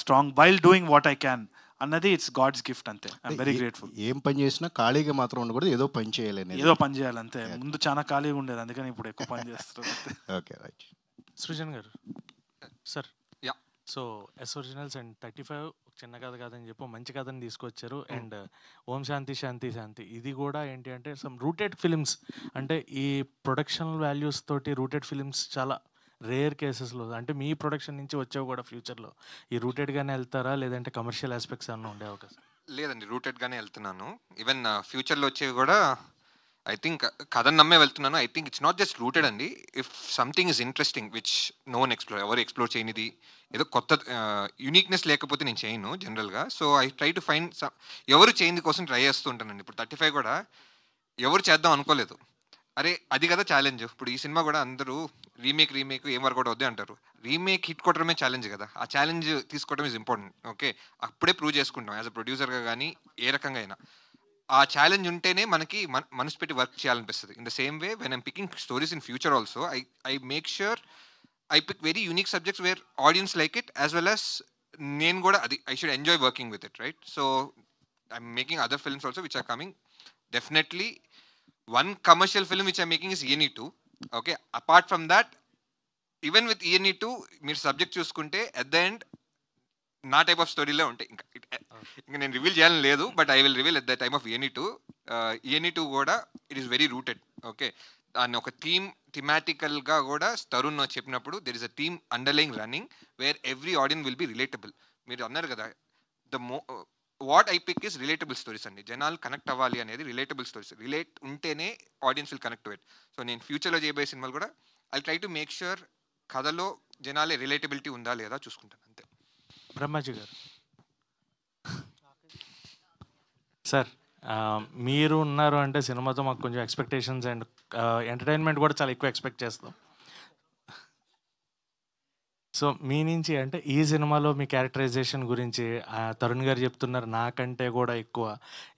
strong while doing what I can అన్నది ఇట్స్ గాడ్స్ గిఫ్ట్ అంతే. I'm very grateful. ఏం పని చేసినా ఖాళీగా మాత్రం ఉండకూడదు, ఏదో పని చేయాలి, ఏదో పని చేయాలి అంతే. ముందు చాలా ఖాళీగా ఉండేది, అందుకని ఇప్పుడు ఎక్కువ పని చేస్తారు. Okay right. Srujan garu sir, so S originals and 35 చిన్న కథ కాదని చెప్పి మంచి కథని తీసుకొచ్చారు. అండ్ ఓం శాంతి శాంతి శాంతి ఇది కూడా ఏంటి అంటే సమ్ రూటెడ్ ఫిలిమ్స్, అంటే ఈ ప్రొడక్షన్ వాల్యూస్ తోటి రూటెడ్ ఫిలిమ్స్ చాలా రేర్ కేసెస్లో, అంటే మీ ప్రొడక్షన్ నుంచి వచ్చేవి కూడా ఫ్యూచర్లో ఈ రూటెడ్గానే వెళ్తారా లేదంటే కమర్షియల్ ఆస్పెక్ట్స్ అన్న ఉండే అవకాశం? లేదండి, రూటెడ్గానే వెళ్తున్నాను. ఈవెన్ ఫ్యూచర్లో వచ్చేవి కూడా ఐ థింక్ కథను నమ్మే వెళ్తున్నాను. I think it's not just rooted అండి. If something is interesting which no one ఎవరు ఎక్స్ప్లోర్ చేయనిది, ఏదో కొత్త యూనిక్నెస్ లేకపోతే నేను చేయను జనరల్గా. So I try to find ఎవరు చేయని కోసం ట్రై చేస్తూ ఉంటానండి. ఇప్పుడు 35 కూడా ఎవరు చేద్దాం అనుకోలేదు, అరే అది కదా ఛాలెంజ్. ఇప్పుడు ఈ సినిమా కూడా అందరూ రీమేక్ ఏం వర్కౌట్ అవుద్ది అంటారు. రీమేక్ హిట్ కొట్టడమే ఛాలెంజ్ కదా, ఆ ఛాలెంజ్ తీసుకోవడం ఈజ్ ఇంపార్టెంట్. ఓకే, అప్పుడే ప్రూవ్ చేసుకుంటాం యాజ్ అ ప్రొడ్యూసర్గా కానీ ఏ రకంగా అయినా. ఆ ఛాలెంజ్ ఉంటేనే మనకి మనసు పెట్టి వర్క్ చేయాలనిపిస్తుంది. In the same way when I'm picking stories in future also I make sure I pick very unique subjects where audience like it as well as నేను కూడా అది I should enjoy working with it, right? So I'm making other films also which are coming. Definitely one commercial film which I'm making is ENE2. Okay, apart from that, even with ENE2 మీరు subject చూసుకుంటే at the end నా type of స్టోరీలో ఉంటాయి. ఇంకా నేను reveal చేయాలని లేదు, but I will reveal at the time of ENE2 కూడా it is very rooted. Okay, దాన్ని ఒక థీమాటికల్గా కూడా తరుణ్ చెప్పినప్పుడు there is a theme underlying running where every audience will be relatable. మీరు అన్నారు కదా, what I pick is relatable stories అండి. జనాలు కనెక్ట్ అవ్వాలి అనేది రిలేటబుల్ స్టోరీస్, రిలేట్ ఉంటేనే audience will connect to it. So నేను ఫ్యూచర్లో చేయబోయే సినిమాలు కూడా I try to make sure కథలో జనాలే రిలేటబిలిటీ ఉందా లేదా చూసుకుంటాను అంతే. బ్రహ్మాజీ గారు సార్, మీరు ఉన్నారు అంటే సినిమాతో మాకు కొంచెం ఎక్స్పెక్టేషన్స్ అండ్ ఎంటర్టైన్మెంట్ కూడా చాలా ఎక్కువ ఎక్స్పెక్ట్ చేస్తాం. సో మీ నుంచి అంటే ఈ సినిమాలో మీ క్యారెక్టరైజేషన్ గురించి తరుణ్ గారు చెప్తున్నారు నాకంటే కూడా ఎక్కువ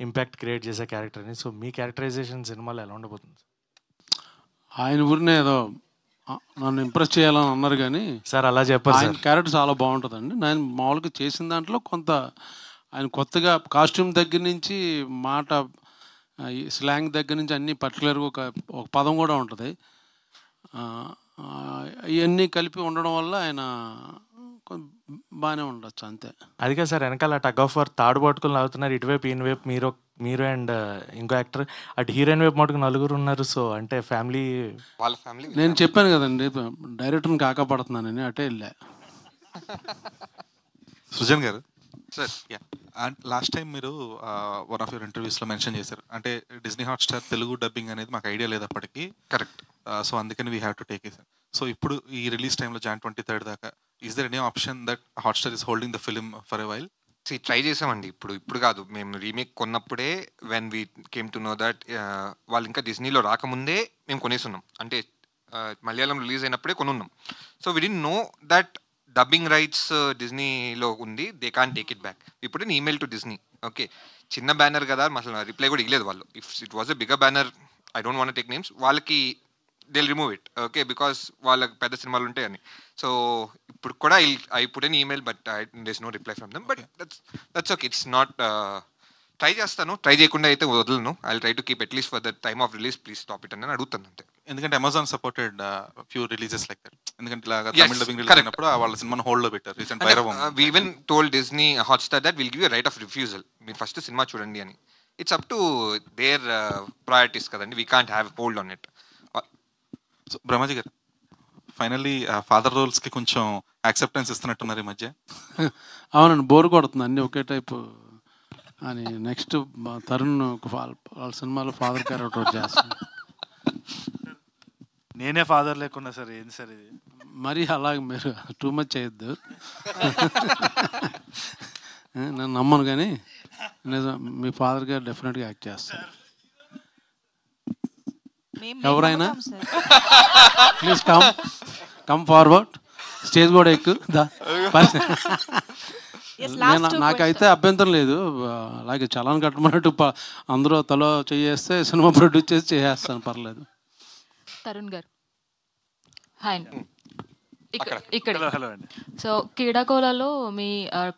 ఇంపాక్ట్ క్రియేట్ చేసే క్యారెక్టర్ని. సో మీ క్యారెక్టరైజేషన్ సినిమాలో ఎలా ఉండబోతుంది? ఆయన ఊరినే ఏదో నన్ను ఇంప్రెస్ చేయాలని అన్నారు కానీ సార్ అలా చెప్పారు. ఆయన క్యారెక్టర్ చాలా బాగుంటుందండి. నేను మామూలుగా చేసిన దాంట్లో కొంత ఆయన కొత్తగా కాస్ట్యూమ్ దగ్గర నుంచి మాట స్లాంగ్ దగ్గర నుంచి అన్నీ పర్టికులర్గా ఒక పదం కూడా ఉంటుంది. ఇవన్నీ కలిపి ఉండడం వల్ల ఆయన బాగానే ఉండొచ్చు అంతే. అది కాదు సార్, వెనకాల టగ్ ఆఫ్ వార్ తాడు పట్టుకుని అవుతున్నారు, ఇటువైపు ఈయనవైపు మీరు అండ్ ఇంకో యాక్టర్, అటు హీరోయిన్ వైపు మటుకు నలుగురు ఉన్నారు. సో అంటే ఫ్యామిలీ వాళ్ళ ఫ్యామిలీ. నేను చెప్పాను కదండి డైరెక్టర్ని కాకపడుతున్నానని, అటే వెళ్ళా. Srujan garu sir, last time మీరు వన్ ఆఫ్ యువర్ ఇంటర్వ్యూస్లో మెన్షన్ చేశారు, అంటే డిజ్నీ హాట్స్టార్ తెలుగు డబ్బింగ్ అనేది మాకు ఐడియా లేదు అప్పటికి. కరెక్ట్. సో అందుకని we have to take it. So ఇప్పుడు ఈ రిలీజ్ టైంలో Jan 23 దాకా is there any option that Hotstar is holding the film for a while? Try చేసామండి. ఇప్పుడు కాదు, మేము రీమేక్ కొన్నప్పుడే when we came to know that వాళ్ళు ఇంకా డిజ్నీలో రాకముందే మేము కొనేస్తున్నాం. అంటే మలయాళం రిలీజ్ అయినప్పుడే కొనున్నాం. So we didn't know that dubbing rights డిజ్నీలో ఉంది, they can take it back. ఇప్పుడు ఈమెయిల్ టు డిజ్నీ, ఓకే చిన్న బ్యానర్ కదా, అసలు రిప్లై కూడా ఇవ్వలేదు వాళ్ళు. If it was a bigger banner, I don't want take names, వాళ్ళకి they will remove it, okay because వాళ్ళకి పెద్ద సినిమాలు ఉంటాయని. సో ఇప్పుడు కూడా I put an email but there is no reply from them. But that's okay, it's not. Try చేస్తాను, try చేయకుండా అయితే వదలను. I will try to keep at least for the time of release please stop it అని అడుగుతాను అంతే. ఎందుకంటే Amazon supported few releases like that. ఎందుకంటే ఇలాగా తమిళ డబ్బింగ్ రిలీజ్ అయినప్పుడు వాళ్ళ సినిమాను హోల్డ్ లో పెట్టారు. Recent Bhairavam we even told Disney Hotstar that will give you right of refusal, మీరు ఫస్ట్ సినిమా చూడండి అని. It's up to their priorities కదండి, we can't have hold on it. So Brahmaji garu finally father రోల్స్కి కొంచెం యాక్సెప్టెన్స్ ఇస్తున్నట్టున్నారు ఈ మధ్య. అవునండి, బోర్ కొడుతుంది అన్నీ ఒకే టైపు అని. నెక్స్ట్ తరుణ్ వాళ్ళ సినిమాలో ఫాదర్ క్యారెక్టర్ చేస్తాను. నేనే ఫాదర్ లేకున్నా సార్, ఏంది సార్ ఇది? మరి అలాగే మీరు టూ మచ్ చేయొద్దు. నేను నమ్మను కానీ నిజం, మీ ఫాదర్ గారు డెఫినెట్గా యాక్ట్ చేస్తారు. ఎవరైనా ప్లీజ్ కమ్ ఫార్వర్డ్, స్టేజ్ కూడా ఎక్కు. నాకైతే అభ్యంతరం లేదు, అలాగే చలాన్ కట్టమన్నట్టు అందరూ తలో చేస్తే సినిమా ప్రొడ్యూస్ చేసి చేసేస్తాను, పర్లేదు. తరుణ్ గారు హాయ్. ఇక్కడ హలో అండి. సో క్రీడాకోలలో మీ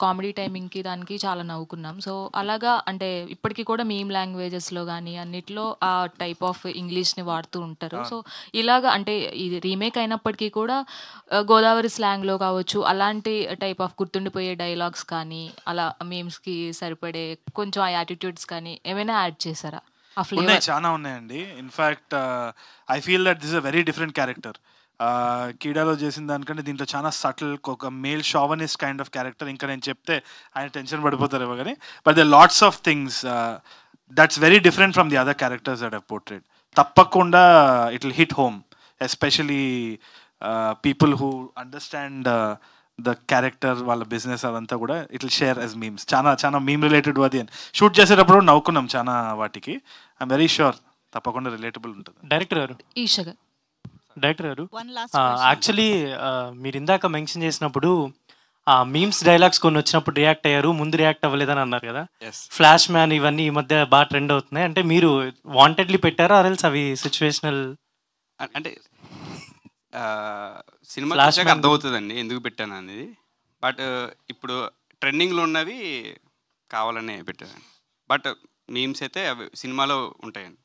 కామెడీ టైమింగ్కి దానికి చాలా నవ్వుకున్నాం. సో అలాగా అంటే ఇప్పటికీ కూడా మీమ్ లాంగ్వేజెస్లో కానీ అన్నిట్లో ఆ టైప్ ఆఫ్ ఇంగ్లీష్ని వాడుతూ ఉంటారు. సో ఇలాగా అంటే ఇది రీమేక్ అయినప్పటికీ కూడా గోదావరి స్లాంగ్లో కావచ్చు, అలాంటి టైప్ ఆఫ్ గుర్తుండిపోయే డైలాగ్స్ కానీ అలా మీమ్స్కి సరిపడే కొంచెం ఆ యాటిట్యూడ్స్ కానీ ఏమైనా యాడ్ చేశారా? ఉన్నాయి, చాలా ఉన్నాయండి. In fact I feel that this a very different character. కీడాలో చేసిన దానికంటే దీంట్లో చాలా సటిల్, ఒక male chauvinist kind of character. ఇంకా నేను చెప్తే ఆయన టెన్షన్ పడిపోతారేమో కానీ, but the lots of things that's very different from the other characters that I've portrayed. తప్పకుండా it will hit home, especially people who understand the character, వాళ్ళ business అదంతా కూడా it will share as memes. చాలా meme related అది అని shoot చేసేటప్పుడు నవ్వుకున్నాం చాలా వాటికి. ఐఎమ్ వెరీ షూర్ తప్పకుండా రిలేటబుల్ ఉంటుంది. డైరెక్టర్ గారు, ఈషగా డైరెక్టర్ గారు, యాక్చువల్లీ మీరు ఇందాక మెన్షన్ చేసినప్పుడు మీమ్స్ డైలాగ్స్ కొన్ని వచ్చినప్పుడు రియాక్ట్ అయ్యారు, ముందు రియాక్ట్ అవ్వలేదని అన్నారు కదా. ఫ్లాష్ మ్యాన్ ఇవన్నీ ఈ మధ్య బాగా ట్రెండ్ అవుతున్నాయి. అంటే మీరు వాంటెడ్లీ పెట్టారా, ఆర్ఎల్స్ అవి సిచ్యువేషనల్? అంటే సినిమా అర్థమవుతుందండి ఎందుకు పెట్టాను అనేది. బట్ ఇప్పుడు ట్రెండింగ్లో ఉన్నవి కావాలనే పెట్టాను. బట్ మీమ్స్ అయితే అవి సినిమాలో ఉంటాయండి.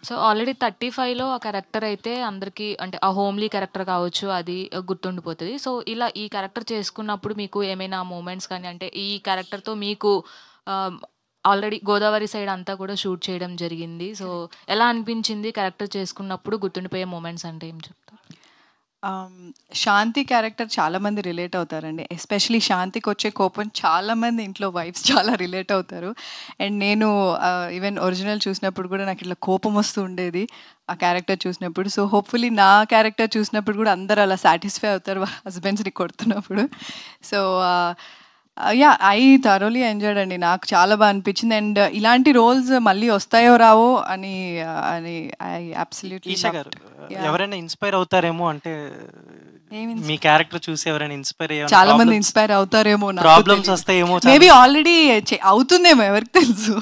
సో ఆల్రెడీ 35లో ఆ క్యారెక్టర్ అయితే అందరికీ అంటే ఆ హోమ్లీ క్యారెక్టర్ కావచ్చు, అది గుర్తుండిపోతుంది. సో ఇలా ఈ క్యారెక్టర్ చేసుకున్నప్పుడు మీకు ఏమైనా మూమెంట్స్ కానీ, అంటే ఈ క్యారెక్టర్తో మీకు ఆల్రెడీ గోదావరి సైడ్ అంతా కూడా షూట్ చేయడం జరిగింది. సో ఎలా అనిపించింది క్యారెక్టర్ చేసుకున్నప్పుడు? గుర్తుండిపోయే మూమెంట్స్ అంటే ఏం చెప్తారు? శాంతి క్యారెక్టర్ చాలామంది రిలేట్ అవుతారండి. ఎస్పెషలీ శాంతికి వచ్చే కోపం చాలామంది ఇంట్లో వైఫ్స్ చాలా రిలేట్ అవుతారు. అండ్ నేను ఈవెన్ ఒరిజినల్ చూసినప్పుడు కూడా నాకు ఇట్లా కోపం వస్తూ ఉండేది ఆ క్యారెక్టర్ చూసినప్పుడు. సో హోప్ఫుల్లీ నా క్యారెక్టర్ చూసినప్పుడు కూడా అందరూ అలా సాటిస్ఫై అవుతారు హస్బెండ్స్ని కొడుతున్నప్పుడు. So yeah, I thoroughly enjoyed అండి. నాకు చాలా బాగా అనిపించింది. అండ్ ఇలాంటి రోల్స్ మళ్ళీ వస్తాయో రావో అని ఐ అబ్సల్యూట్లీ. ఎవరైనా ఇన్స్పైర్ అవుతారేమో అంటే మీ క్యారెక్టర్ చూసి ఎవరైనా ఇన్స్పైర్ అయ్యారు? చాలా మంది ఇన్స్పైర్ అవుతారేమో, ప్రాబ్లమ్స్ వస్తాయేమో, మేబీ ఆల్రెడీ అవుతుందేమో, ఎవరికి తెలుసు.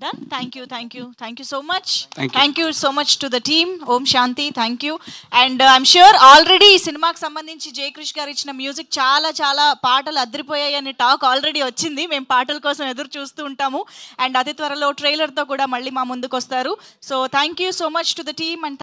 Done. Thank you so much. Thank you so much to the team. Om Shanti, thank you. And I'm sure already సినిమాకి సంబంధించి జయకృష్ గారు ఇచ్చిన మ్యూజిక్ చాలా పాటలు అదిరిపోయాయి అనే టాక్ ఆల్రెడీ వచ్చింది. మేము పాటల కోసం ఎదురు చూస్తూ ఉంటాము. అండ్ అతి త్వరలో ట్రైలర్తో కూడా మళ్ళీ మా ముందుకు వస్తారు. So thank you so much to the team. And